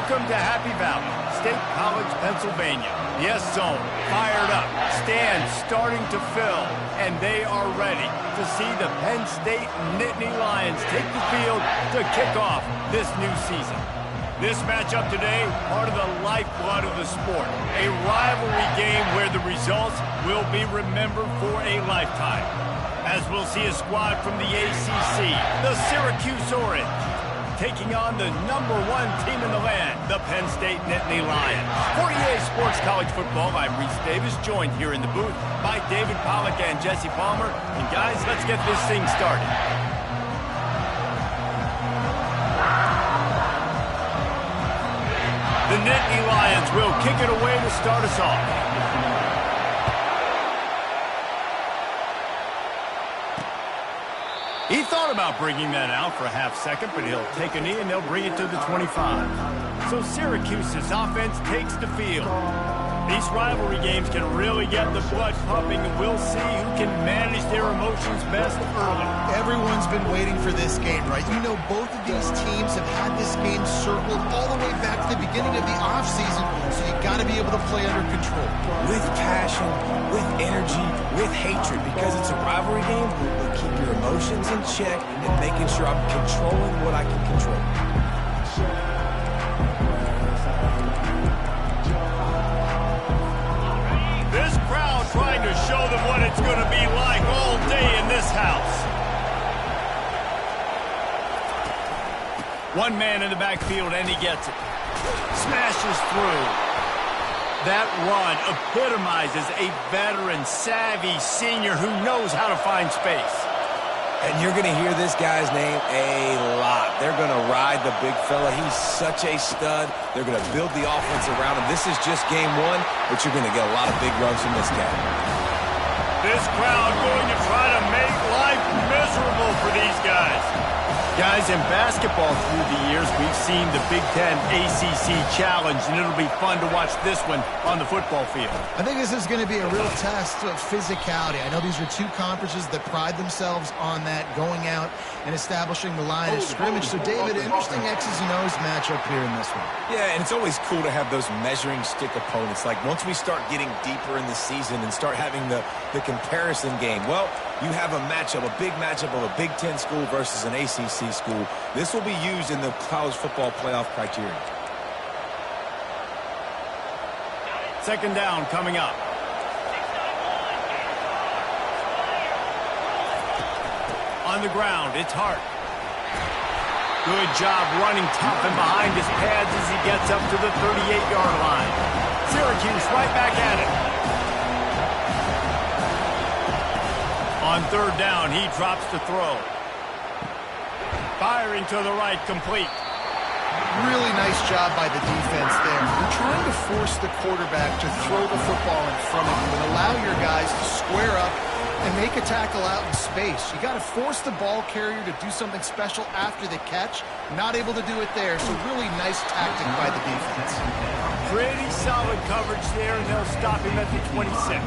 Welcome to Happy Valley, State College, Pennsylvania. Yes, zone, fired up, stands starting to fill, and they are ready to see the Penn State Nittany Lions take the field to kick off this new season. This matchup today, part of the lifeblood of the sport, a rivalry game where the results will be remembered for a lifetime. As we'll see a squad from the ACC, the Syracuse Orange, taking on the #1 team in the land, the Penn State Nittany Lions. For EA Sports College Football, I'm Reese Davis, joined here in the booth by David Pollack and Jesse Palmer. And guys, let's get this thing started. The Nittany Lions will kick it away to start us off. He thought about bringing that out for a half second, but he'll take a knee and they'll bring it to the 25. So Syracuse's offense takes the field. These rivalry games can really get the blood pumping, and we'll see who can manage their emotions best early. Everyone's been waiting for this game, right? You know, both of these teams have had this game circled all the way back to the beginning of the offseason, so you got to be able to play under control. With passion, with energy, with hatred, because it's a rivalry game, we'll keep your emotions in check and making sure I'm controlling what I can control. This crowd trying to show them what it's going to be like all day in this house. One man in the backfield, and he gets it. Smashes through. That run epitomizes a veteran, savvy senior who knows how to find space. And you're going to hear this guy's name a lot. They're going to ride the big fella. He's such a stud. They're going to build the offense around him. This is just game one, but you're going to get a lot of big runs from this guy. This crowd going to try to make life miserable for these guys. Guys, in basketball through the years, we've seen the Big Ten ACC Challenge, and it'll be fun to watch this one on the football field. I think this is going to be a real test of physicality. I know these are two conferences that pride themselves on that, going out and establishing the line of scrimmage. So, David, interesting X's and O's matchup here in this one. Yeah, and it's always cool to have those measuring stick opponents. Like, once we start getting deeper in the season and start having the comparison game, well, you have a matchup, a big matchup of a Big Ten school versus an ACC school. This will be used in the college football playoff criteria. Second down coming up. On the ground, it's Hart. Good job running tough and behind his pads as he gets up to the 38-yard line. Syracuse right back at it. On third down, he drops the throw. Firing to the right, complete. Really nice job by the defense there. You're trying to force the quarterback to throw the football in front of you and allow your guys to square up and make a tackle out in space. You got to force the ball carrier to do something special after the catch. Not able to do it there, so really nice tactic by the defense. Pretty solid coverage there, and they'll stop him at the 26.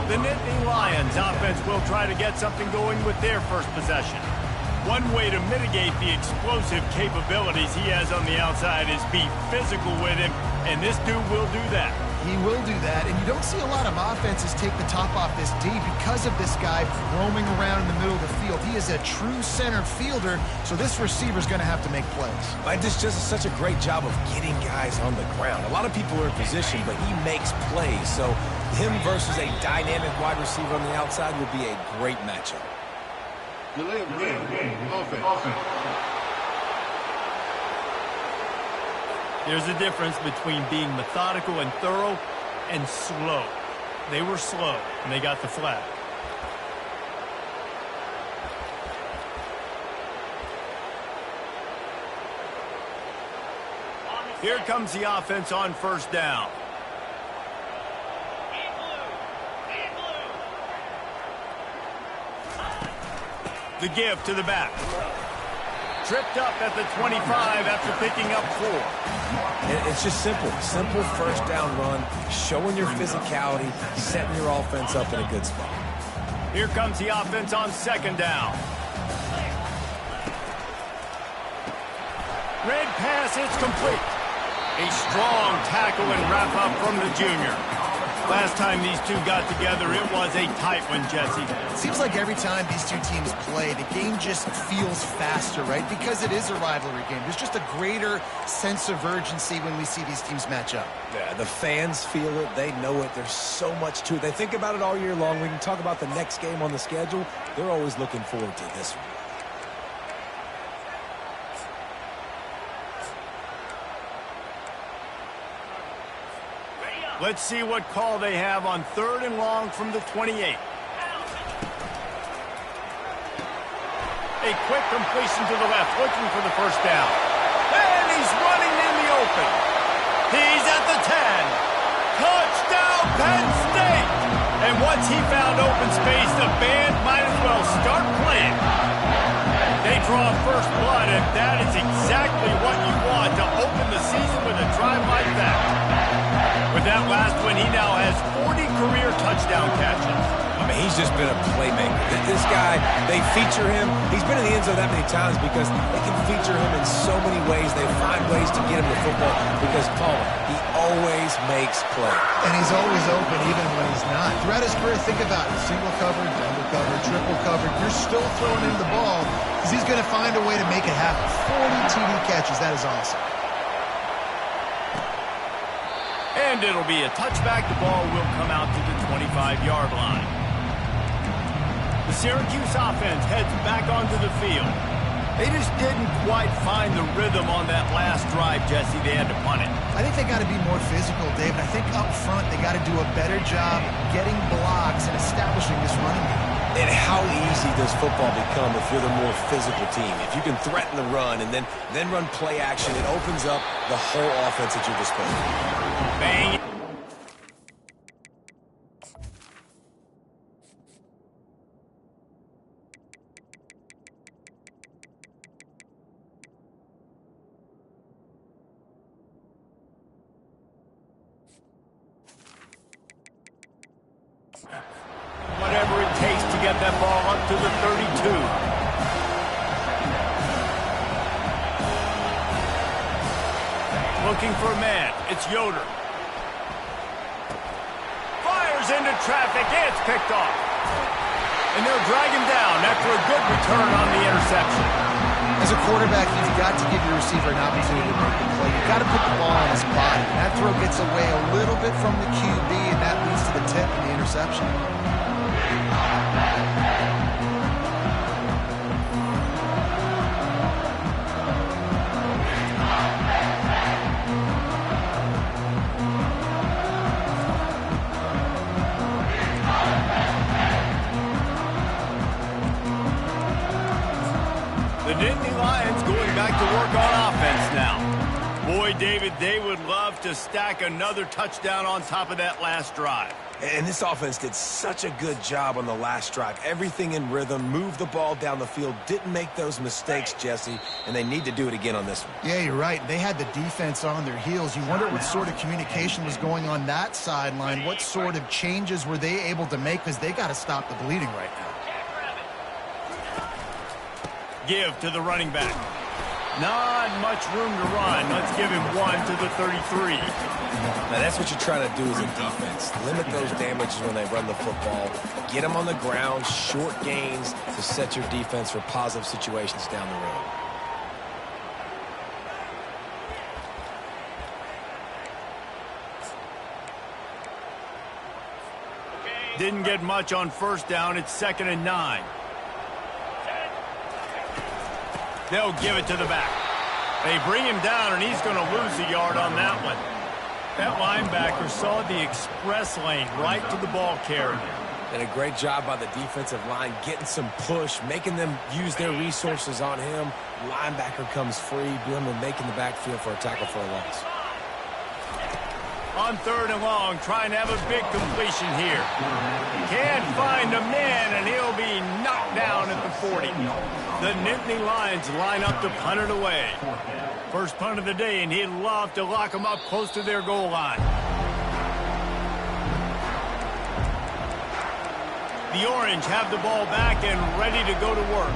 The Nittany Lions offense will try to get something going with their first possession. One way to mitigate the explosive capabilities he has on the outside is be physical with him, and this dude will do that. He will do that, and you don't see a lot of offenses take the top off this D because of this guy roaming around in the middle of the field. He is a true center fielder, so this receiver's going to have to make plays. This does such a great job of getting guys on the ground. A lot of people are in position, but he makes plays, so him versus a dynamic wide receiver on the outside would be a great matchup. Offense. There's a difference between being methodical and thorough and slow. They were slow, and they got the flag. Here comes the offense on first down. The give to the back. Tripped up at the 25 after picking up 4. It's just simple. Simple first down run, showing your physicality, setting your offense up in a good spot. Here comes the offense on second down. Red pass, it's complete. A strong tackle and wrap up from the junior. Last time these two got together, it was a tight one, Jesse. It seems like every time these two teams play, the game just feels faster, right? Because it is a rivalry game. There's just a greater sense of urgency when we see these teams match up. Yeah, the fans feel it. They know it. There's so much to it. They think about it all year long. We can talk about the next game on the schedule. They're always looking forward to this one. Let's see what call they have on 3rd and long from the 28. A quick completion to the left, looking for the first down. And he's running in the open. He's at the 10. Touchdown, Penn State! And once he found open space, the band might as well start playing. They draw first blood, and that is exactly what you want to open the season with a drive like that. With that last one, he now has 40 career touchdown catches. I mean, he's just been a playmaker. This guy, they feature him. He's been in the end zone that many times because they can feature him in so many ways. They find ways to get him the football because, Paul, he always makes plays. And he's always open even when he's not. Throughout his career, think about it. Single covered, double covered, triple covered. You're still throwing him the ball because he's going to find a way to make it happen. 40 TD catches. That is awesome. And it'll be a touchback. The ball will come out to the 25-yard line. The Syracuse offense heads back onto the field. They just didn't quite find the rhythm on that last drive, Jesse. They had to punt it. I think they got to be more physical, David. I think up front they got to do a better job getting blocks and establishing this running game. And how easy does football become if you're the more physical team? If you can threaten the run and then run play action, it opens up the whole offense at your disposal. Bang. Whatever it takes to get that ball up to the 32. Looking for a man. It's Yoder. Fires into traffic. It's picked off. And they'll drag him down after a good return on the interception. As a quarterback, you've got to give your receiver an opportunity to make a play. You've got to put the ball on his body. And that throw gets away a little bit from the QB, and that leads to the tip and the interception. The Nittany Lions going back to work on offense now. Boy, David, they would love to stack another touchdown on top of that last drive. And this offense did such a good job on the last drive. Everything in rhythm, moved the ball down the field, didn't make those mistakes, Jesse, and they need to do it again on this one. Yeah, you're right. They had the defense on their heels. You wonder what sort of communication was going on that sideline. What sort of changes were they able to make because they got to stop the bleeding right now. Give to the running back. Not much room to run. Let's give him one to the 33. Now, that's what you're trying to do as a defense. Limit those damages when they run the football. Get them on the ground, short gains to set your defense for positive situations down the road. Didn't get much on first down. It's 2nd and 9. They'll give it to the back. They bring him down, and he's going to lose a yard on that one. That linebacker saw the express lane right to the ball carrier. And a great job by the defensive line, getting some push, making them use their resources on him. Linebacker comes free, Blum making the backfield for a tackle for a loss. On 3rd and long, trying to have a big completion here. Can't find a man, and he'll be knocked down at the 40. The Nittany Lions line up to punt it away. First punt of the day, and he'd love to lock them up close to their goal line. The Orange have the ball back and ready to go to work.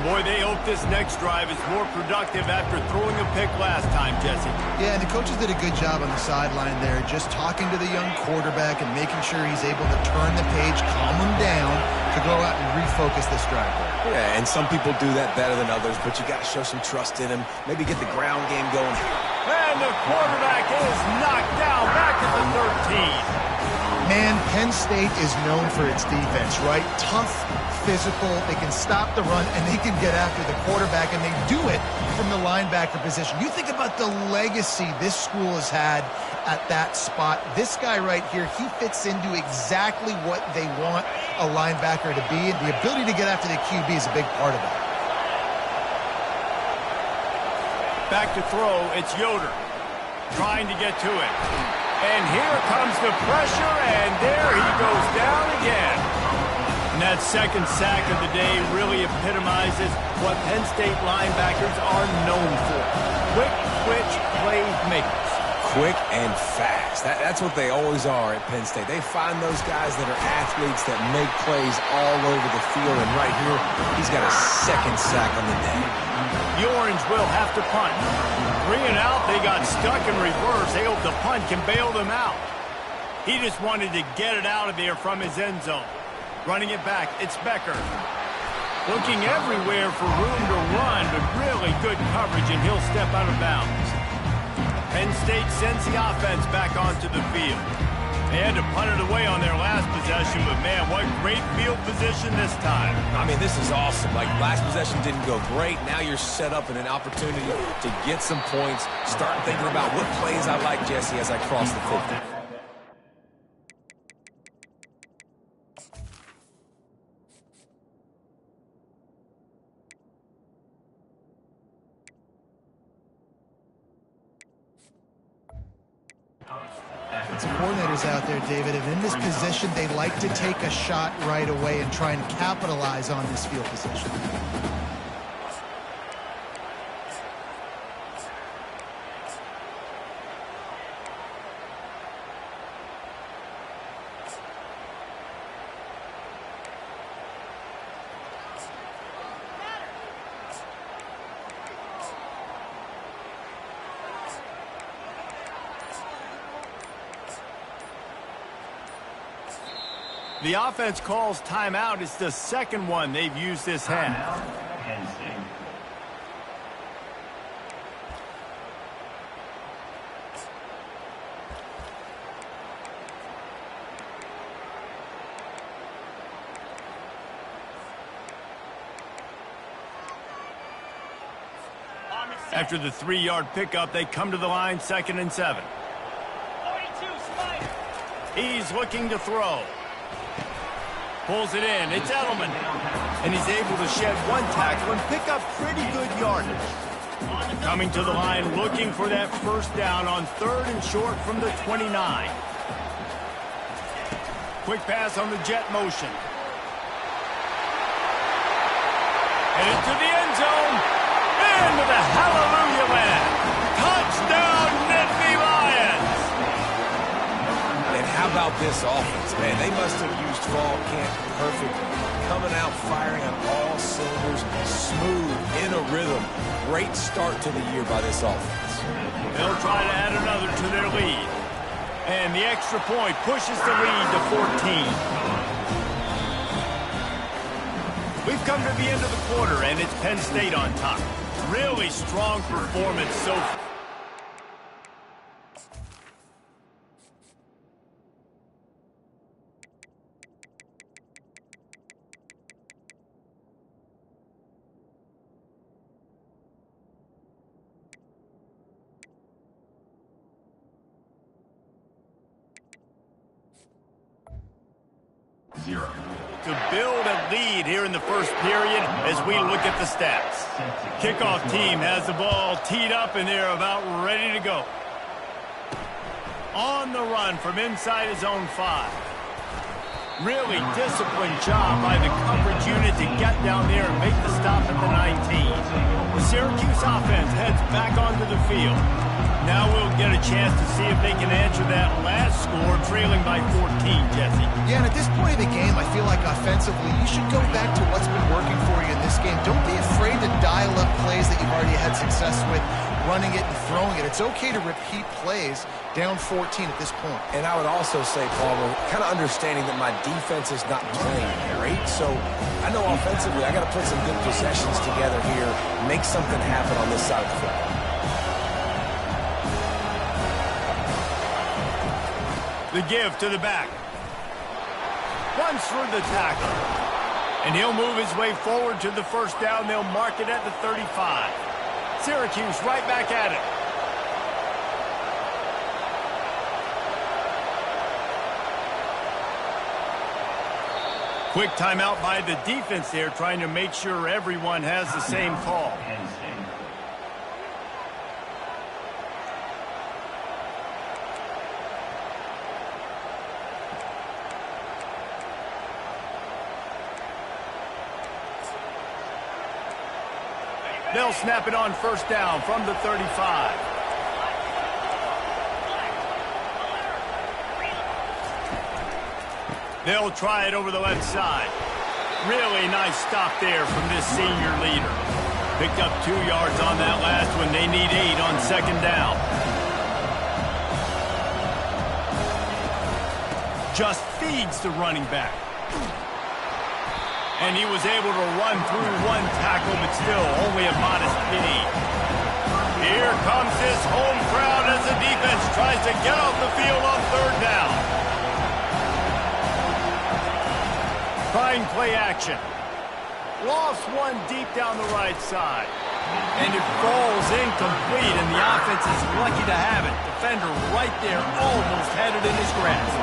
Boy, they hope this next drive is more productive after throwing a pick last time, Jesse. Yeah, and the coaches did a good job on the sideline there, just talking to the young quarterback and making sure he's able to turn the page, calm him down, to go out and refocus this drive. Yeah, and some people do that better than others, but you got to show some trust in him, maybe get the ground game going. And the quarterback is knocked down back at the 13. Man, Penn State is known for its defense, right? Tough, physical, they can stop the run, and they can get after the quarterback, and they do it from the linebacker position. You think about the legacy this school has had at that spot. This guy right here, he fits into exactly what they want a linebacker to be, and the ability to get after the QB is a big part of that. Back to throw, it's Yoder trying to get to it. And here comes the pressure, and there he goes down again. And that second sack of the day really epitomizes what Penn State linebackers are known for. Quick, twitch, play makers. Quick and fast. That's what they always are at Penn State. They find those guys that are athletes that make plays all over the field. And right here, he's got a second sack on the day. The Orange will have to punt. 3 and out, they got stuck in reverse. They hope the punt can bail them out. He just wanted to get it out of there from his end zone. Running it back, it's Becker. Looking everywhere for room to run, but really good coverage, and he'll step out of bounds. Penn State sends the offense back onto the field. They had to punt it away on their last possession, but man, what great field position this time. I mean, this is awesome. Like, last possession didn't go great. Now you're set up in an opportunity to get some points. Start thinking about what plays I like, Jesse, as I cross the 50. Some coordinators out there, David, and in this position, they like to take a shot right away and try and capitalize on this field position. The offense calls timeout. It's the second one they've used this half. After the 3-yard pickup, they come to the line, 2nd and 7. He's looking to throw. Pulls it in. It's Edelman. And he's able to shed one tackle and pick up pretty good yardage. Coming to the line, looking for that first down on 3rd and short from the 29. Quick pass on the jet motion. And into the end zone. Into the hallelujah land. Touchdown, Nittany Lions. And how about this offense, man? They must have used fall camp perfectly. Coming out firing on all cylinders, smooth, in a rhythm. Great start to the year by this offense. They'll try to add another to their lead. And the extra point pushes the lead to 14. We've come to the end of the quarter, and it's Penn State on top. Really strong performance so far. To build a lead here in the first period as we look at the stats. Kickoff team has the ball teed up and they're about ready to go. On the run from inside his own 5. Really disciplined job by the coverage unit to get down there and make the stop at the 19. The Syracuse offense heads back onto the field. Now we'll get a chance to see if they can answer that last score, trailing by 14, Jesse. Yeah, and at this point of the game, I feel like offensively, you should go back to what's been working for you in this game. Don't be afraid to dial up plays that you've already had success with, running it and throwing it. It's okay to repeat plays down 14 at this point. And I would also say, Palmer, kind of understanding that my defense is not playing great, so I know offensively I got to put some good possessions together here, make something happen on this side of the football. The give to the back. Runs through the tackle. And he'll move his way forward to the first down. They'll mark it at the 35. Syracuse right back at it. Quick timeout by the defense there, trying to make sure everyone has the same call. They'll snap it on first down from the 35. They'll try it over the left side. Really nice stop there from this senior leader. Picked up 2 yards on that last one. They need 8 on second down. Just feeds the running back. And he was able to run through one tackle, but still only a modest gain. Here comes this home crowd as the defense tries to get off the field on third down. Trying play action. Lost one deep down the right side. And it falls incomplete, and the offense is lucky to have it. Defender right there, almost had it in his grasp.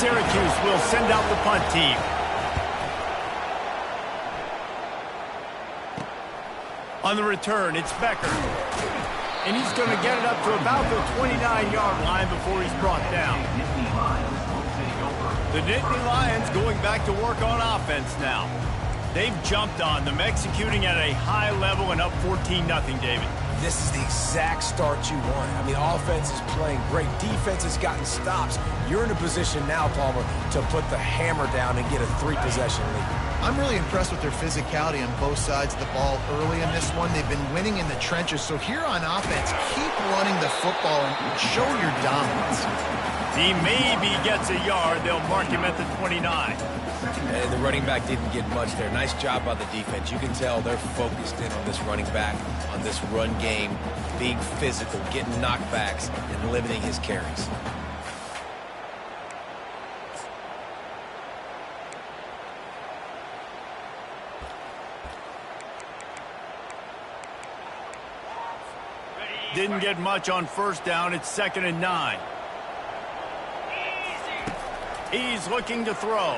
Syracuse will send out the punt team. On the return, it's Becker. And he's going to get it up to about the 29-yard line before he's brought down. The Nittany Lions going back to work on offense now. They've jumped on them, executing at a high level and up 14-0, David. This is the exact start you want. I mean, offense is playing great. Defense has gotten stops. You're in a position now, Palmer, to put the hammer down and get a 3-possession lead. I'm really impressed with their physicality on both sides of the ball early in this one. They've been winning in the trenches. So here on offense, keep running the football and show your dominance. He maybe gets a yard. They'll mark him at the 29. And the running back didn't get much there. Nice job by the defense. You can tell they're focused in on this running back, on this run game, being physical, getting knockbacks, and limiting his carries. Didn't get much on first down. It's 2nd and 9. He's looking to throw.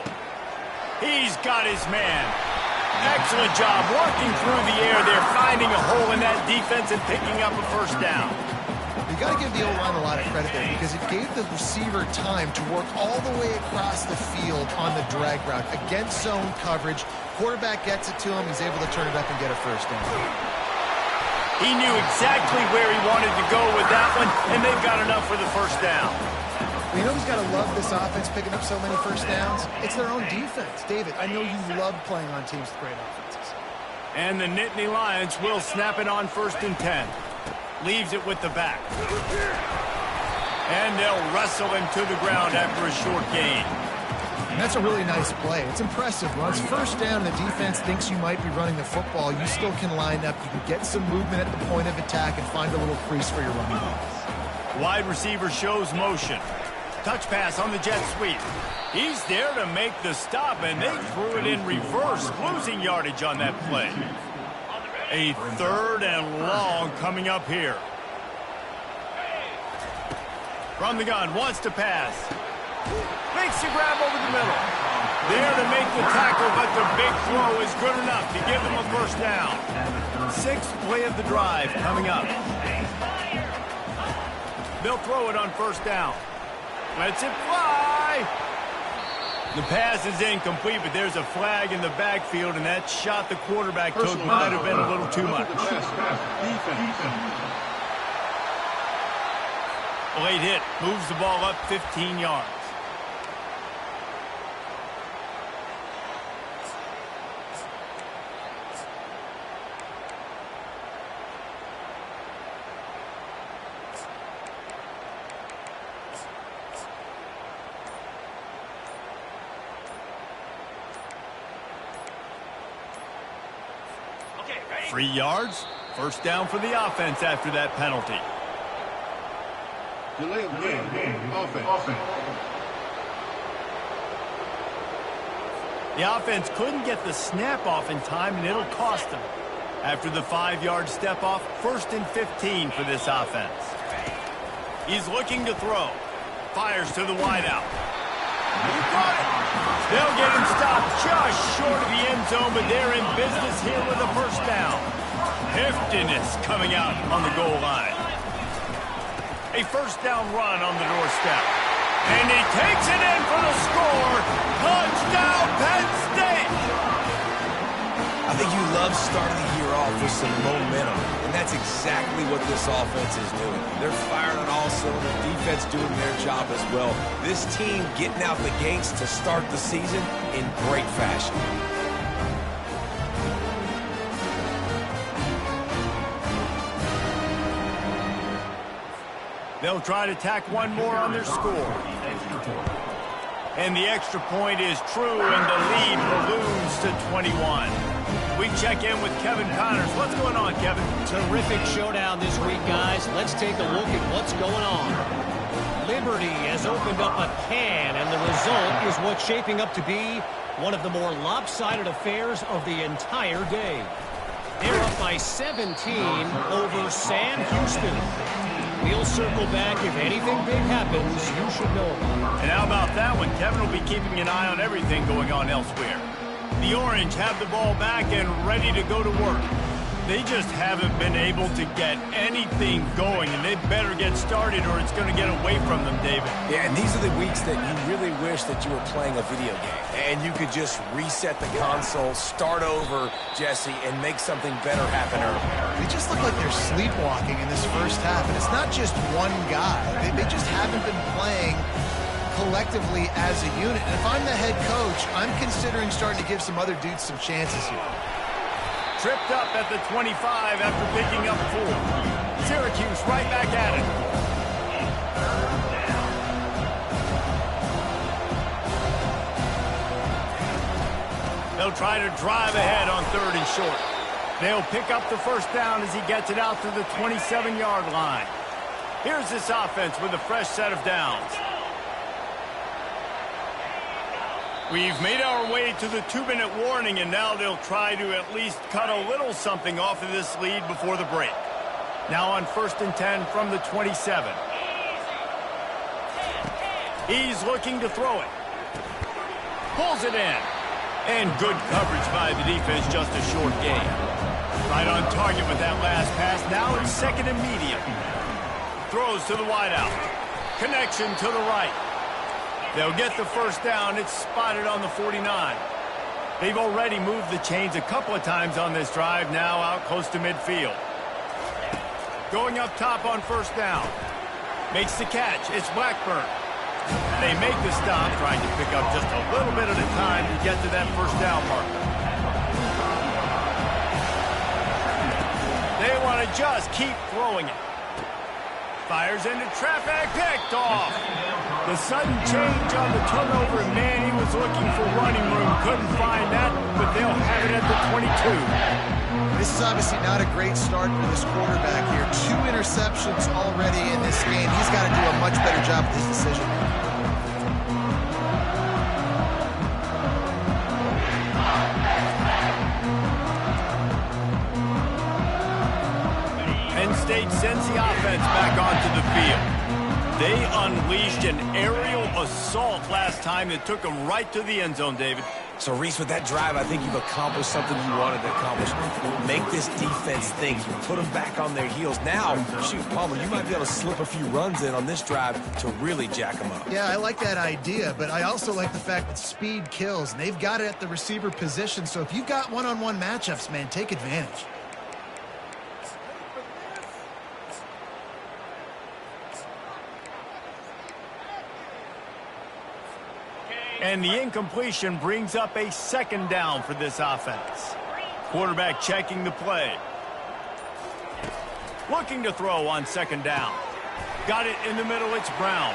He's got his man. Excellent job working through the air there, finding a hole in that defense and picking up a first down. You got to give the O-line a lot of credit there because it gave the receiver time to work all the way across the field on the drag route. Against zone coverage, quarterback gets it to him. He's able to turn it up and get a first down. He knew exactly where he wanted to go with that one, and they've got enough for the first down. Well, you know who's got to love this offense picking up so many first downs? It's their own defense. David, I know you love playing on teams with great offenses. And the Nittany Lions will snap it on 1st and 10. Leaves it with the back. And they'll wrestle him to the ground after a short gain. And that's a really nice play. It's impressive. Once first down, the defense thinks you might be running the football. You still can line up. You can get some movement at the point of attack and find a little crease for your running back. Wide receiver shows motion. Touch pass on the jet sweep. He's there to make the stop, and they threw it in reverse, losing yardage on that play. A 3rd and long coming up here. From the gun, wants to pass. Makes the grab over the middle. There to make the tackle, but the big throw is good enough to give them a first down. 6th play of the drive coming up. They'll throw it on first down. Lets it fly. The pass is incomplete, but there's a flag in the backfield, and that shot the quarterback took might have been a little too much. Late hit, moves the ball up 15 yards. Okay, 3 yards, first down for the offense after that penalty. Delay of game. Offense. The offense couldn't get the snap off in time, and it'll cost them. After the 5-yard step off, 1st and 15 for this offense. He's looking to throw. Fires to the wideout. He caught it. They'll get him stopped just short of the end zone, but they're in business here with a first down. Heftiness coming out on the goal line. A first down run on the doorstep. And he takes it in for the score. Touchdown, Penn State! I think you love starting the year off with some momentum, and that's exactly what this offense is doing. They're firing on all cylinders, defense doing their job as well. This team getting out the gates to start the season in great fashion. They'll try to tack one more on their score. And the extra point is true, and the lead balloons to 21. We check in with Kevin Connors. What's going on, Kevin? Terrific showdown this week, guys. Let's take a look at what's going on. Liberty has opened up a can, and the result is what's shaping up to be one of the more lopsided affairs of the entire day. They're up by 17 over Sam Houston. We'll circle back. If anything big happens, you should know about it. And how about that one? Kevin will be keeping an eye on everything going on elsewhere. The Orange have the ball back and ready to go to work. They just haven't been able to get anything going, and they better get started or it's going to get away from them, David. Yeah, and these are the weeks that you really wish that you were playing a video game, and you could just reset the console, start over, Jesse, and make something better happen early. They just look like they're sleepwalking in this first half, and it's not just one guy. They just haven't been playing collectively as a unit. And if I'm the head coach, I'm considering starting to give some other dudes some chances here. Tripped up at the 25 after picking up 4. Syracuse right back at it. They'll try to drive ahead on 3rd and short. They'll pick up the first down as he gets it out to the 27-yard line. Here's this offense with a fresh set of downs. We've made our way to the 2-minute warning, and now they'll try to at least cut a little something off of this lead before the break. Now on 1st and 10 from the 27. He's looking to throw it. Pulls it in. And good coverage by the defense, just a short gain. Right on target with that last pass. Now it's 2nd and medium. Throws to the wideout. Connection to the right. They'll get the first down. It's spotted on the 49. They've already moved the chains a couple of times on this drive, now out close to midfield. Going up top on 1st down. Makes the catch. It's Blackburn. They make the stop, trying to pick up just a little bit at a time to get to that first down marker. They want to just keep throwing it. Fires into traffic, picked off. The sudden change on the turnover, and man, he was looking for running room. Couldn't find that, but they'll have it at the 22. This is obviously not a great start for this quarterback here. 2 interceptions already in this game. He's got to do a much better job with this decision. Penn State sends the offense back onto the field. They unleashed an aerial assault last time that took him right to the end zone, David. So, Reese, with that drive, I think you've accomplished something you wanted to accomplish. Make this defense think. You put them back on their heels. Now, shoot, Palmer, you might be able to slip a few runs in on this drive to really jack them up. Yeah, I like that idea, but I also like the fact that speed kills, and they've got it at the receiver position. So if you've got one-on-one matchups, man, take advantage. And the incompletion brings up a second down for this offense. Quarterback checking the play. Looking to throw on second down. Got it in the middle, it's Brown.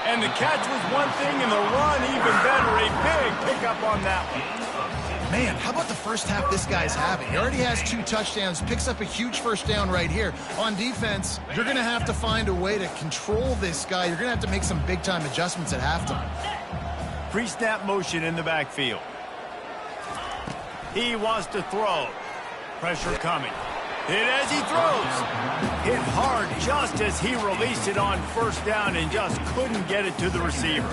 And the catch was one thing, and the run even better. A big pickup on that one. Man, how about the first half this guy's having? He already has 2 touchdowns, picks up a huge first down right here. On defense, you're going to have to find a way to control this guy. You're going to have to make some big-time adjustments at halftime. Pre-snap motion in the backfield. He wants to throw. Pressure coming. Hit as he throws. Hit hard just as he released it on first down and just couldn't get it to the receiver.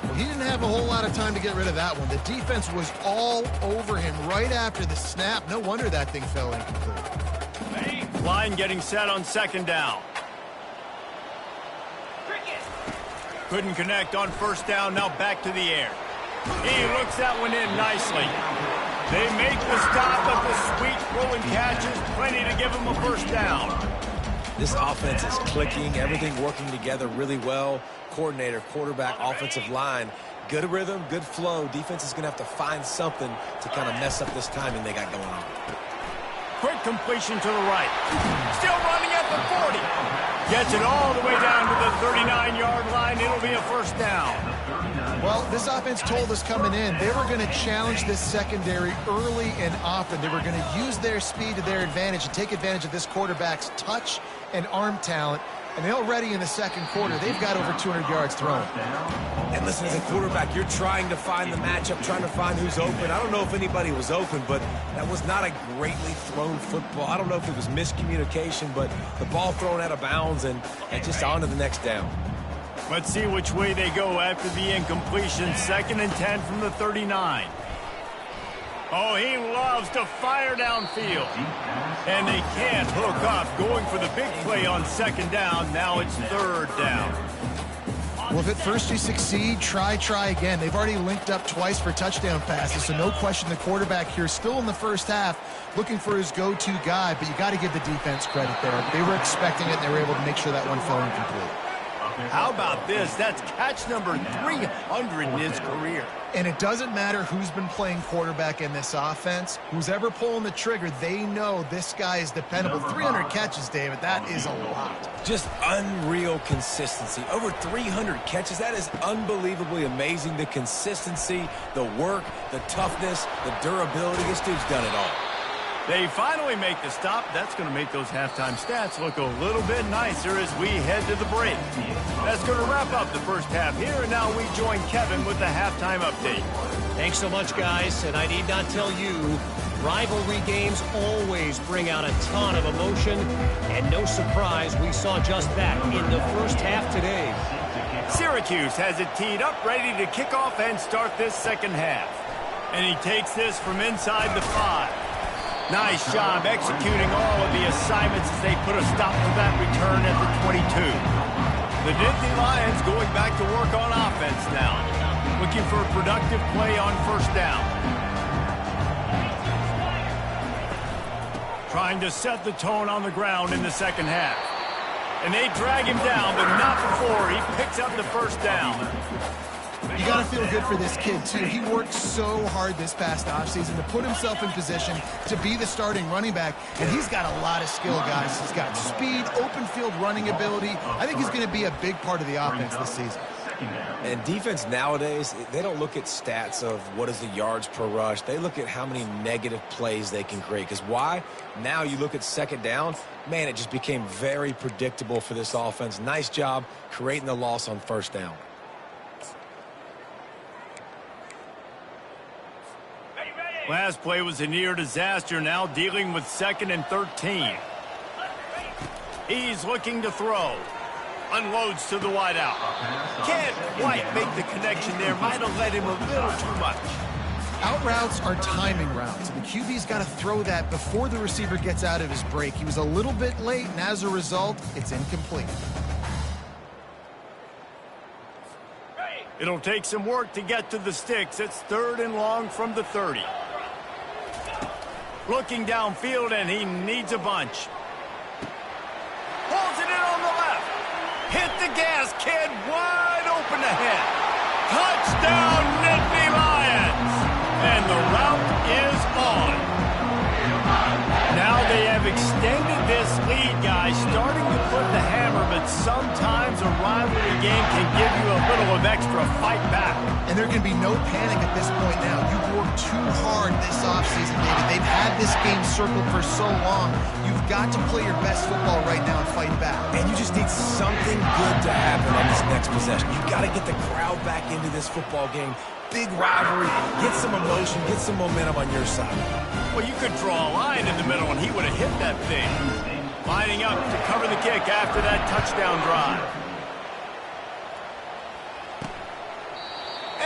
Well, he didn't have a whole lot of time to get rid of that one. The defense was all over him right after the snap. No wonder that thing fell incomplete. Line getting set on second down. Couldn't connect on first down, now back to the air. He looks that one in nicely. They make the stop, but the sweet throw and catch is plenty to give him a first down. This offense is clicking, everything working together really well. Coordinator, quarterback, offensive line, good rhythm, good flow. Defense is going to have to find something to kind of mess up this timing they got going on. Quick completion to the right. Still running at the 40. Gets it all the way down to the 39-yard line. It'll be a first down. Well, this offense told us coming in they were going to challenge this secondary early and often. They were going to use their speed to their advantage and take advantage of this quarterback's touch and arm talent. And already in the second quarter, they've got over 200 yards thrown. And listen, as a quarterback, you're trying to find the matchup, trying to find who's open. I don't know if anybody was open, but that was not a greatly thrown football. I don't know if it was miscommunication, but the ball thrown out of bounds and just on to the next down. Let's see which way they go after the incompletion. 2nd and 10 from the 39. Oh, he loves to fire downfield. And they can't hook up, going for the big play on second down. Now it's third down. Well, if at first you succeed, try again. They've already linked up twice for touchdown passes, so no question the quarterback here still in the first half looking for his go-to guy, but you got to give the defense credit there. They were expecting it, and they were able to make sure that one fell incomplete. How about this? That's catch number 300 in his career. And it doesn't matter who's been playing quarterback in this offense. Who's ever pulling the trigger, they know this guy is dependable. 300 catches, David, that is a lot. Just unreal consistency. Over 300 catches. That is unbelievably amazing. The consistency, the work, the toughness, the durability. This dude's done it all. They finally make the stop. That's going to make those halftime stats look a little bit nicer as we head to the break. That's going to wrap up the first half here, and now we join Kevin with the halftime update. Thanks so much, guys, and I need not tell you, rivalry games always bring out a ton of emotion, and no surprise we saw just that in the first half today. Syracuse has it teed up, ready to kick off and start this second half. And he takes this from inside the 5. Nice job executing all of the assignments as they put a stop to that return at the 22. The Nittany Lions going back to work on offense now. Looking for a productive play on first down. Trying to set the tone on the ground in the second half. And they drag him down, but not before he picks up the first down. You got to feel good for this kid, too. He worked so hard this past offseason to put himself in position to be the starting running back, and he's got a lot of skill, guys. He's got speed, open field running ability. I think he's going to be a big part of the offense this season. And defense nowadays, they don't look at stats of what is the yards per rush. They look at how many negative plays they can create. Because why? Now you look at second down, man, it just became very predictable for this offense. Nice job creating the loss on first down. Last play was a near disaster, now dealing with 2nd and 13. He's looking to throw. Unloads to the wideout. Can't quite make the connection there. Might have led him a little too much. Out routes are timing routes, and the QB's got to throw that before the receiver gets out of his break. He was a little bit late, and as a result, it's incomplete. It'll take some work to get to the sticks. It's 3rd and long from the 30. Looking downfield, and he needs a bunch. Pulls it in on the left. Hit the gas, kid. Wide open ahead. Touchdown, Nittany Lions. And the route is on. Now they have extended this lead, guys, starting to put the hammer, but sometimes a rivalry game can give you a little of extra fight back. And there can be no panic at this point now. You've worked too hard this offseason, David. They've had this game circled for so long. You've got to play your best football right now and fight back. And you just need something good to happen on this next possession. You've got to get the crowd back into this football game. Big rivalry. Get some emotion. Get some momentum on your side. Well, you could draw a line in the middle, and he would have hit that thing. Lining up to cover the kick after that touchdown drive.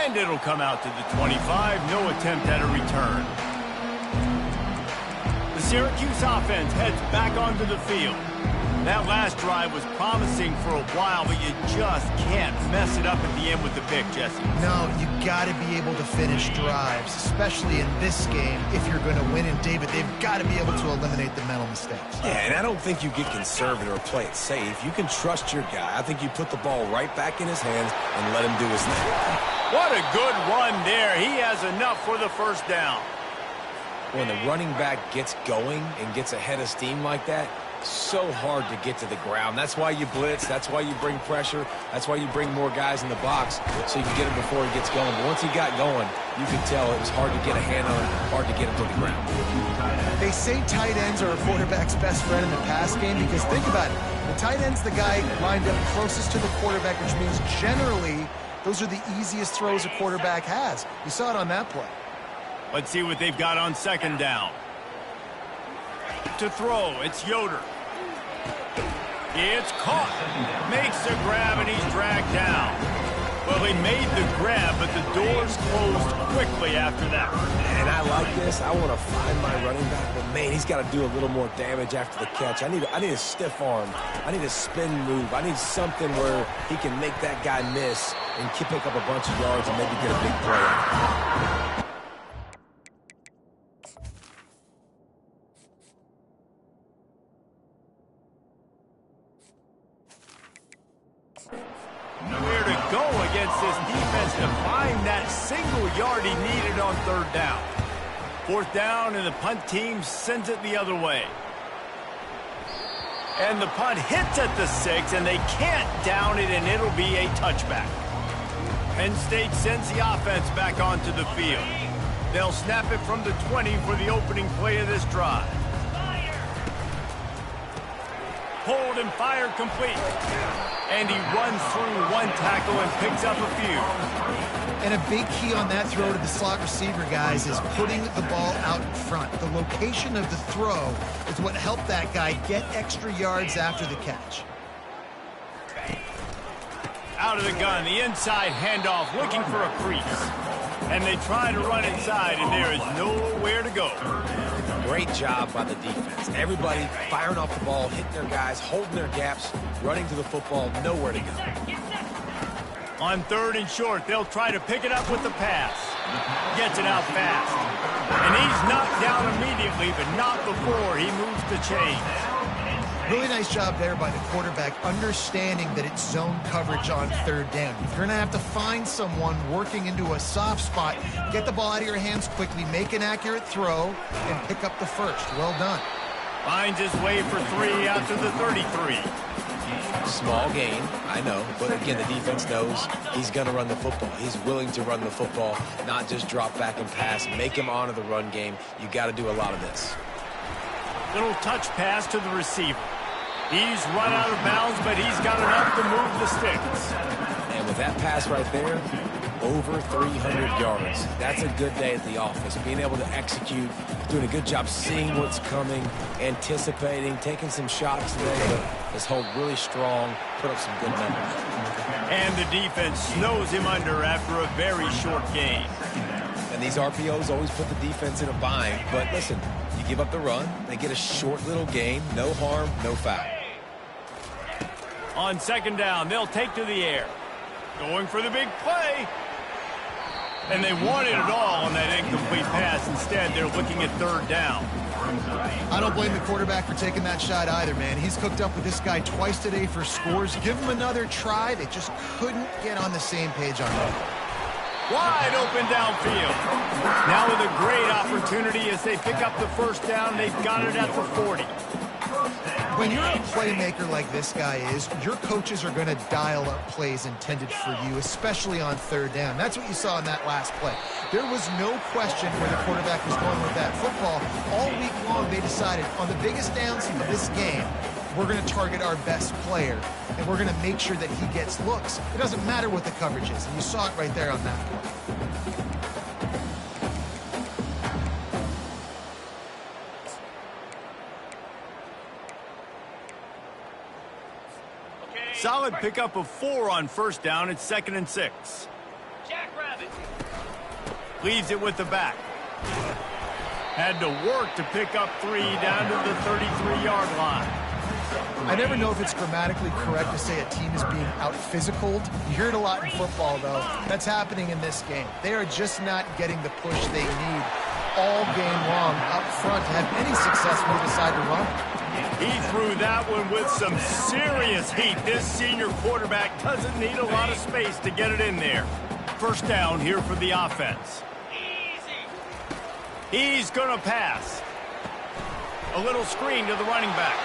And it'll come out to the 25. No attempt at a return. The Syracuse offense heads back onto the field. That last drive was promising for a while, but you just can't mess it up at the end with the pick, Jesse. No, you got to be able to finish drives, especially in this game if you're going to win. And, David, they've got to be able to eliminate the mental mistakes. Yeah, and I don't think you get conservative or play it safe. You can trust your guy. I think you put the ball right back in his hands and let him do his thing. What a good run there. He has enough for the first down. When the running back gets going and gets ahead of steam like that, so hard to get to the ground. That's why you blitz. That's why you bring pressure. That's why you bring more guys in the box so you can get him before he gets going. But once he got going, you could tell it was hard to get a hand on him, hard to get him to the ground. They say tight ends are a quarterback's best friend in the pass game because think about it. The tight end's the guy lined up closest to the quarterback, which means generally those are the easiest throws a quarterback has. You saw it on that play. Let's see what they've got on 2nd down. To throw, it's Yoder. It's caught. Makes the grab, and he's dragged down. Well, he made the grab, but the doors closed quickly after that. And I like this. I want to find my running back, but, man, he's got to do a little more damage after the catch. I need a stiff arm. I need a spin move. I need something where he can make that guy miss and pick up a bunch of yards and maybe get a big play. Where to go against this defense to find that single yard he needed on 3rd down. 4th down, and the punt team sends it the other way. And the punt hits at the 6, and they can't down it, and it'll be a touchback. Penn State sends the offense back onto the field. They'll snap it from the 20 for the opening play of this drive. Hold and fire complete. And he runs through one tackle and picks up a few. And a big key on that throw to the slot receiver, guys, is putting the ball out in front. The location of the throw is what helped that guy get extra yards after the catch. Out of the gun, the inside handoff, looking for a crease. And they try to run inside, and there is nowhere to go. Great job by the defense. Everybody firing off the ball, hitting their guys, holding their gaps, running to the football, nowhere to go. On 3rd and short, they'll try to pick it up with the pass. Gets it out fast. And he's knocked down immediately, but not before he moves the chains. Really nice job there by the quarterback, understanding that it's zone coverage on 3rd down. You're going to have to find someone working into a soft spot, get the ball out of your hands quickly, make an accurate throw, and pick up the first. Well done. Finds his way for 3 after the 33. Small gain, I know, but again, the defense knows he's going to run the football. He's willing to run the football, not just drop back and pass, make him honor the run game. You got to do a lot of this. Little touch pass to the receiver. He's run out of bounds, but he's got enough to move the sticks. And with that pass right there, over 300 yards. That's a good day at the office. Being able to execute, doing a good job seeing what's coming, anticipating, taking some shots today, but has held really strong, put up some good numbers. And the defense snows him under after a very short game. And these RPOs always put the defense in a bind. But listen, you give up the run, they get a short little gain, no harm, no foul. On second down, they'll take to the air. Going for the big play. And they wanted it all on that incomplete pass. Instead, they're looking at third down. I don't blame the quarterback for taking that shot either, man. He's cooked up with this guy twice today for scores. Give him another try. They just couldn't get on the same page on that. Wide open downfield. Now with a great opportunity as they pick up the first down. They've got it at the 40. When you're a playmaker like this guy is, your coaches are going to dial up plays intended for you, especially on third down. That's what you saw in that last play. There was no question where the quarterback was going with that football. All week long, they decided on the biggest downs of this game, we're going to target our best player, and we're going to make sure that he gets looks. It doesn't matter what the coverage is, and you saw it right there on that play. Solid pickup of 4 on first down. It's 2nd and 6. Jackrabbit. Leaves it with the back. Had to work to pick up 3 down to the 33-yard line. I never know if it's grammatically correct to say a team is being out-physicaled. You hear it a lot in football, though. That's happening in this game. They are just not getting the push they need all game long up front to have any success when they decide to run. He threw that one with some serious heat. This senior quarterback doesn't need a lot of space to get it in there. First down here for the offense. He's going to pass. A little screen to the running back.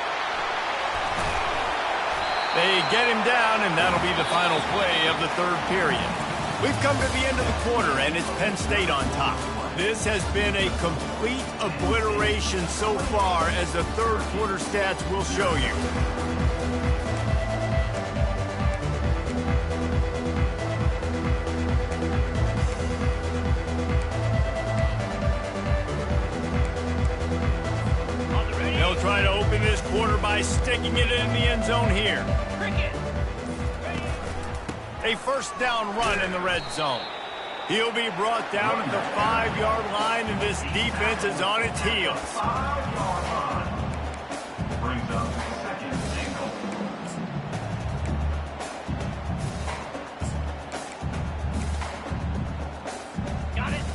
They get him down, and that'll be the final play of the third period. We've come to the end of the quarter, and it's Penn State on top. This has been a complete obliteration so far, as the third quarter stats will show you. They'll try to open this quarter by sticking it in the end zone here. A first down run in the red zone. He'll be brought down at the 5-yard line, and this defense is on its heels.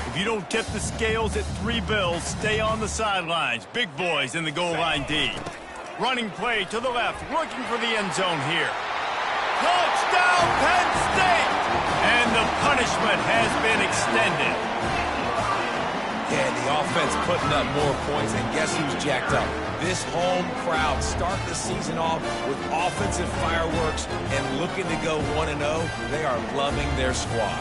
If you don't tip the scales at 3 bills, stay on the sidelines. Big boys in the goal line D. Running play to the left, looking for the end zone here. Touchdown, Penn State! And the punishment has been extended. Yeah, the offense putting up more points, and guess who's jacked up? This home crowd start the season off with offensive fireworks and looking to go 1-0. They are loving their squad.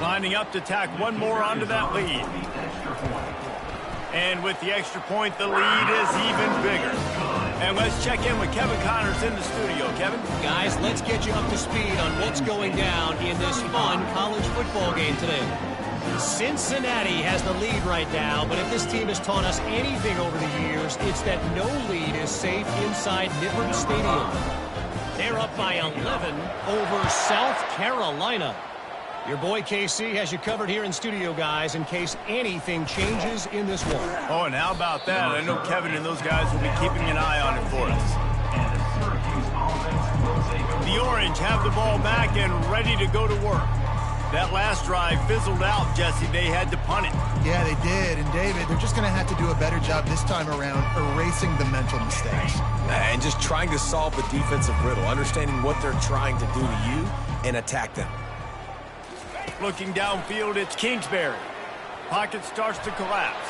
Lining up to tack one more onto that lead. And with the extra point, the lead is even bigger. And let's check in with Kevin Connors in the studio. Kevin? Guys, let's get you up to speed on what's going down in this fun college football game today. Cincinnati has the lead right now, but if this team has taught us anything over the years, it's that no lead is safe inside Nippert Stadium. They're up by 11 over South Carolina. Your boy KC has you covered here in studio, guys, in case anything changes in this one. Oh, and how about that? I know Kevin and those guys will be keeping an eye on it for us. The Orange have the ball back and ready to go to work. That last drive fizzled out, Jesse. They had to punt it. Yeah, they did. And, David, they're just going to have to do a better job this time around erasing the mental mistakes. And just trying to solve the defensive riddle, understanding what they're trying to do to you and attack them. Looking downfield, it's Kingsbury. Pocket starts to collapse.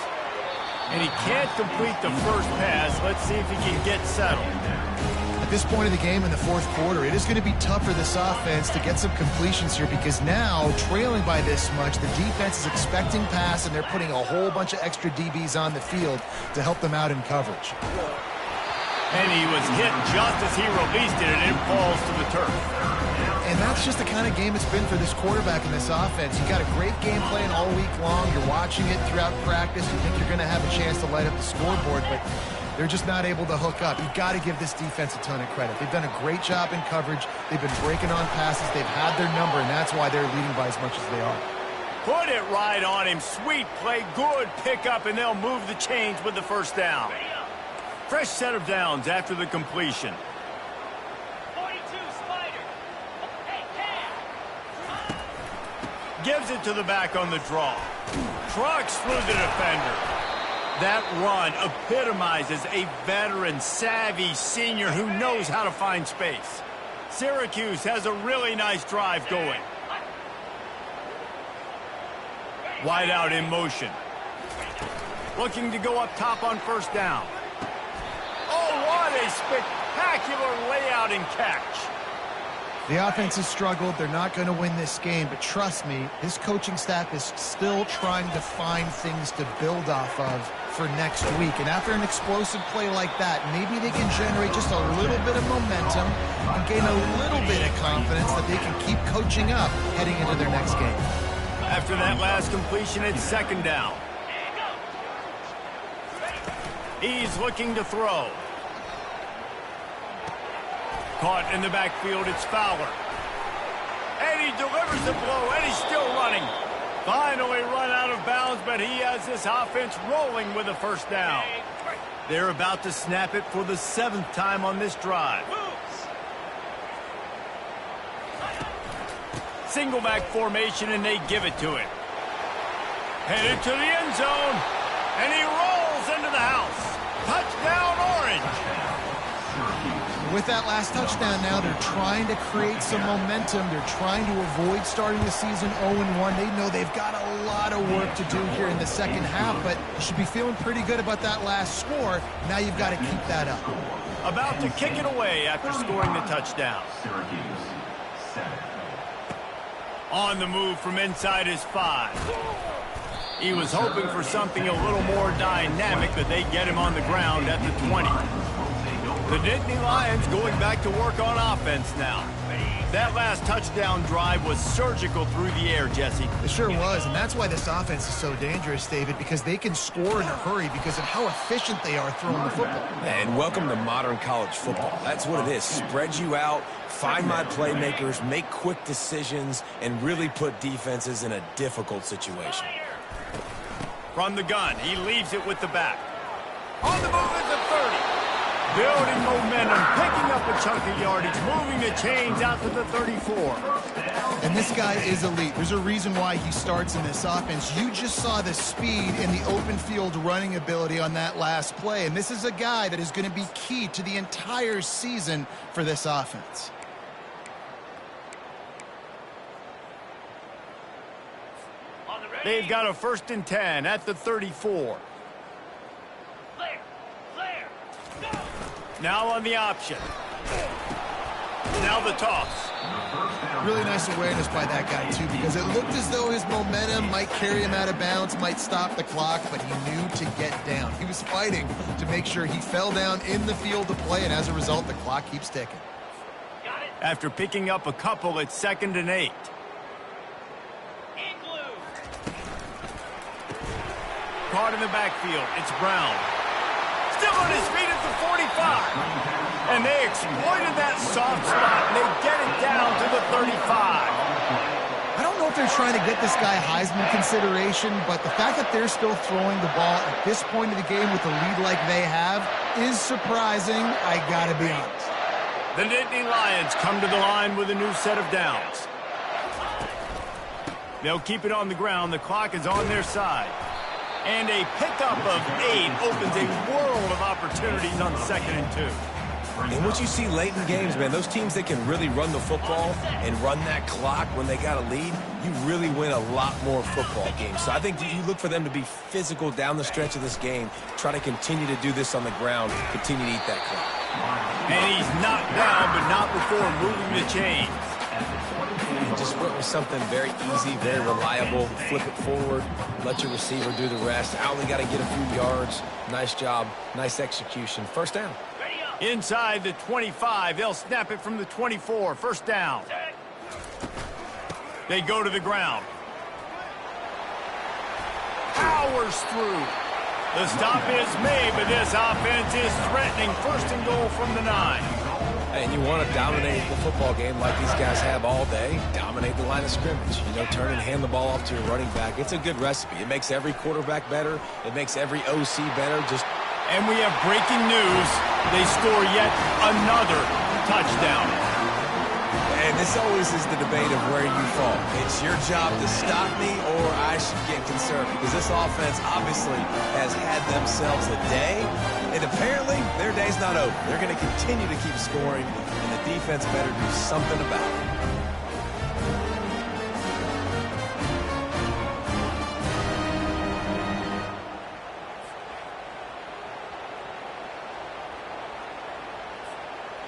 And he can't complete the first pass. Let's see if he can get settled. I At this point of the game in the fourth quarter, it is going to be tough for this offense to get some completions here because now, trailing by this much, the defense is expecting pass, and they're putting a whole bunch of extra DBs on the field to help them out in coverage. And he was hit just as he released it, and it falls to the turf. And that's just the kind of game it's been for this quarterback in this offense. You got a great game plan all week long. You're watching it throughout practice. You think you're going to have a chance to light up the scoreboard, but they're just not able to hook up. You've got to give this defense a ton of credit. They've done a great job in coverage. They've been breaking on passes. They've had their number, and that's why they're leading by as much as they are. Put it right on him. Sweet play, good pickup, and they'll move the chains with the first down. Fresh set of downs after the completion. 42, Spider. Hey, Cam. Gives it to the back on the draw. Trucks through the defender. That run epitomizes a veteran, savvy senior who knows how to find space. Syracuse has a really nice drive going. Wide out in motion. Looking to go up top on first down. Oh, what a spectacular layout and catch. The offense has struggled. They're not going to win this game, but trust me, this coaching staff is still trying to find things to build off of for next week. And after an explosive play like that, maybe they can generate just a little bit of momentum and gain a little bit of confidence that they can keep coaching up heading into their next game. After that last completion, it's second down. He's looking to throw. Caught in the backfield, it's Fowler. And he delivers the blow, and he's still running. Finally run out of bounds, but he has this offense rolling with a first down. They're about to snap it for the 7th time on this drive. Single back formation, and they give it to him. Headed to the end zone, and he rolls into the house. Touchdown, Orange. With that last touchdown now, they're trying to create some momentum. They're trying to avoid starting the season 0-1. They know they've got a lot of work to do here in the second half, but you should be feeling pretty good about that last score. Now you've got to keep that up. About to kick it away after scoring the touchdown. On the move from inside his 5. He was hoping for something a little more dynamic, but they get him on the ground at the 20. The Nittany Lions going back to work on offense now. That last touchdown drive was surgical through the air, Jesse. It sure was, and that's why this offense is so dangerous, David, because they can score in a hurry because of how efficient they are throwing the football. And welcome to modern college football. That's what it is. Spread you out, find my playmakers, make quick decisions, and really put defenses in a difficult situation. From the gun, he leaves it with the back. On the move at the 30. Building momentum, picking up a chunk of yardage, moving the chains out to the 34. And this guy is elite. There's a reason why he starts in this offense. You just saw the speed and the open field running ability on that last play. And this is a guy that is going to be key to the entire season for this offense. They've got a 1st and 10 at the 34. Now on the option. Now the toss. Really nice awareness by that guy, too, because it looked as though his momentum might carry him out of bounds, might stop the clock, but he knew to get down. He was fighting to make sure he fell down in the field to play, and as a result, the clock keeps ticking. After picking up a couple, it's 2nd and 8. Caught in the backfield, it's Brown. Still on his feet at the 45. And they exploited that soft spot, and they get it down to the 35. I don't know if they're trying to get this guy Heisman consideration, but the fact that they're still throwing the ball at this point of the game with a lead like they have is surprising, I gotta be honest. The Nittany Lions come to the line with a new set of downs. They'll keep it on the ground. The clock is on their side. And a pickup of 8 opens a world of opportunities on 2nd and 2. And what you see late in games, man, those teams that can really run the football and run that clock when they got a lead, you really win a lot more football games. So I think you look for them to be physical down the stretch of this game, try to continue to do this on the ground, continue to eat that clock. And he's knocked down, but not before moving the chain. And just went with something very easy, very reliable. Flip it forward, let your receiver do the rest. I only got to get a few yards. Nice job, nice execution. First down. Inside the 25, they'll snap it from the 24. First down. They go to the ground. Powers through. The stop is made, but this offense is threatening. First and goal from the 9. And you want to dominate the football game like these guys have all day. Dominate the line of scrimmage. You know, turn and hand the ball off to your running back. It's a good recipe. It makes every quarterback better. It makes every OC better. And we have breaking news. They score yet another touchdown. And this always is the debate of where you fall. It's your job to stop me or I should get concerned because this offense obviously has had themselves a day. And apparently their day's not over. They're going to continue to keep scoring, and the defense better do something about it.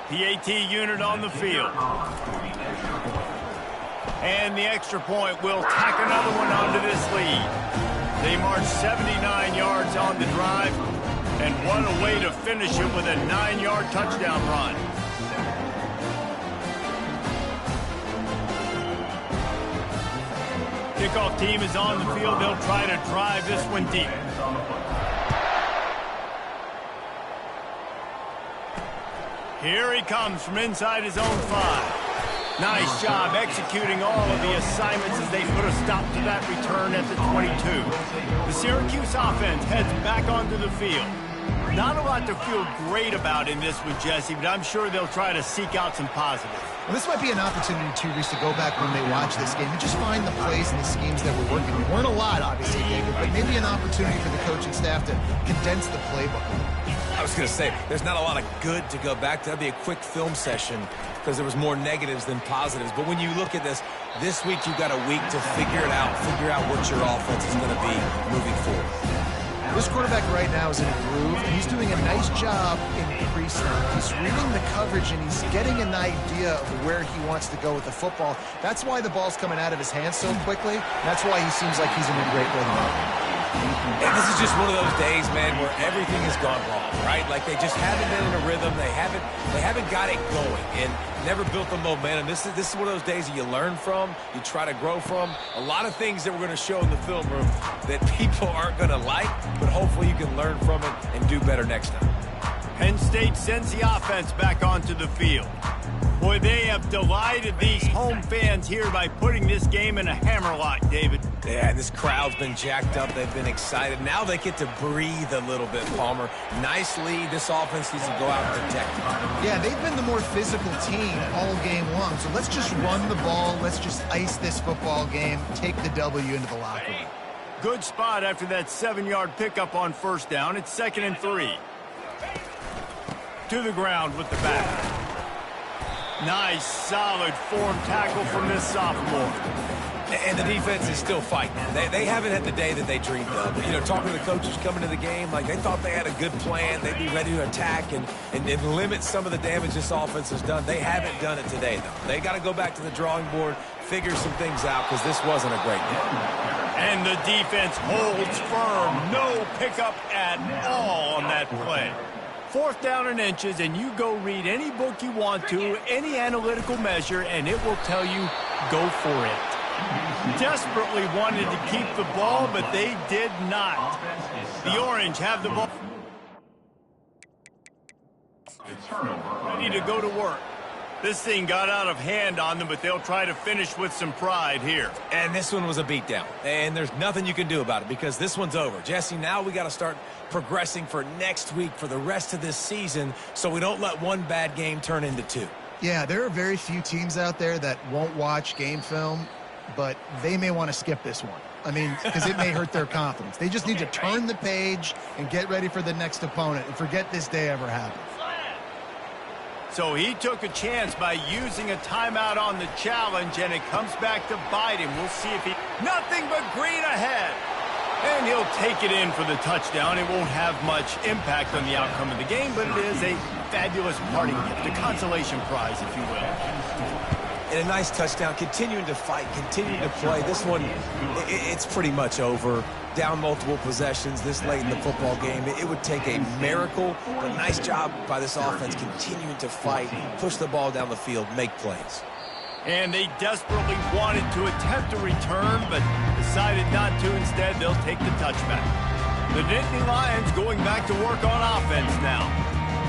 PAT unit on the field. And the extra point will tack another one onto this lead. They march 79 yards on the drive, and what a way to finish it with a 9-yard touchdown run. Kickoff team is on the field. They'll try to drive this one deep. Here he comes from inside his own 5. Nice job executing all of the assignments as they put a stop to that return at the 22. The Syracuse offense heads back onto the field. Not a lot to feel great about in this one, Jesse, but I'm sure they'll try to seek out some positives. Well, this might be an opportunity, too, Reese, to go back when they watch this game and just find the plays and the schemes that were working. There weren't a lot, obviously, David, but maybe an opportunity for the coaching staff to condense the playbook. I was going to say, there's not a lot of good to go back to. That'd be a quick film session because there was more negatives than positives. But when you look at this week you've got a week to figure it out, figure out what your offense is going to be moving forward. This quarterback right now is in a groove, and he's doing a nice job in pre-snap. He's reading the coverage, and he's getting an idea of where he wants to go with the football. That's why the ball's coming out of his hands so quickly. That's why he seems like he's in a great rhythm. And this is just one of those days, man, where everything has gone wrong, right? Like they just haven't been in a rhythm. They haven't got it going and never built the momentum. This is one of those days that you learn from, you try to grow from. A lot of things that we're going to show in the film room that people aren't going to like, but hopefully you can learn from it and do better next time. Penn State sends the offense back onto the field. Boy, they have delighted these home fans here by putting this game in a hammerlock, David. Yeah, this crowd's been jacked up. They've been excited. Now they get to breathe a little bit, Palmer. Nice lead. This offense needs to go out and protect it. Yeah, they've been the more physical team all game long. So let's just run the ball. Let's just ice this football game, take the W into the locker room. Good spot after that 7-yard pickup on first down. It's 2nd and 3. To the ground with the back. Nice, solid form tackle from this sophomore. And the defense is still fighting. They haven't had the day that they dreamed of. You know, talking to the coaches coming to the game, like they thought they had a good plan. They'd be ready to attack and limit some of the damage this offense has done. They haven't done it today, though. They got to go back to the drawing board, figure some things out, because this wasn't a great game. And the defense holds firm. No pickup at all on that play. 4th down and inches, and you go read any book you want to, any analytical measure, and it will tell you, go for it. Desperately wanted to keep the ball, but they did not. The Orange have the ball. Ready to go to work. This thing got out of hand on them, but they'll try to finish with some pride here. And this one was a beatdown. And there's nothing you can do about it because this one's over. Jesse, now we got to start progressing for next week for the rest of this season so we don't let one bad game turn into 2. Yeah, there are very few teams out there that won't watch game film, but they may want to skip this one. I mean, because it may hurt their confidence. They just need to turn the page and get ready for the next opponent and forget this day ever happened. So he took a chance by using a timeout on the challenge, and it comes back to bite him. We'll see if he... Nothing but green ahead. And he'll take it in for the touchdown. It won't have much impact on the outcome of the game, but it is a fabulous parting gift, a consolation prize, if you will. And a nice touchdown, continuing to fight, continuing to play. This one, it's pretty much over. Down multiple possessions this late in the football game. It would take a miracle, but nice job by this offense continuing to fight, push the ball down the field, make plays. And they desperately wanted to attempt a return, but decided not to. Instead, they'll take the touchback. The Nittany Lions going back to work on offense now.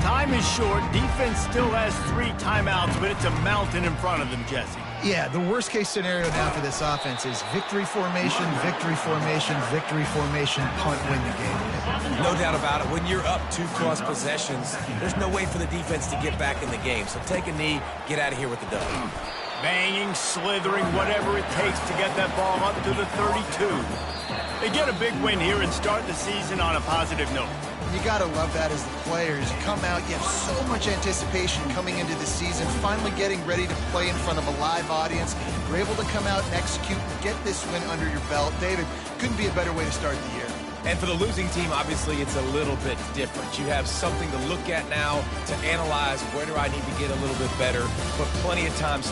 Time is short. Defense still has 3 timeouts, but it's a mountain in front of them, Jesse. Yeah, the worst-case scenario now for this offense is victory formation, victory formation, victory formation, punt, win the game. No doubt about it. When you're up 2+ possessions, there's no way for the defense to get back in the game. So take a knee, get out of here with the dub. Banging, slithering, whatever it takes to get that ball up to the 32. They get a big win here and start the season on a positive note. You got to love that as the players. You come out, you have so much anticipation coming into the season, finally getting ready to play in front of a live audience. You're able to come out and execute and get this win under your belt. David, couldn't be a better way to start the year. And for the losing team, obviously, it's a little bit different. You have something to look at now to analyze where do I need to get a little bit better, but plenty of time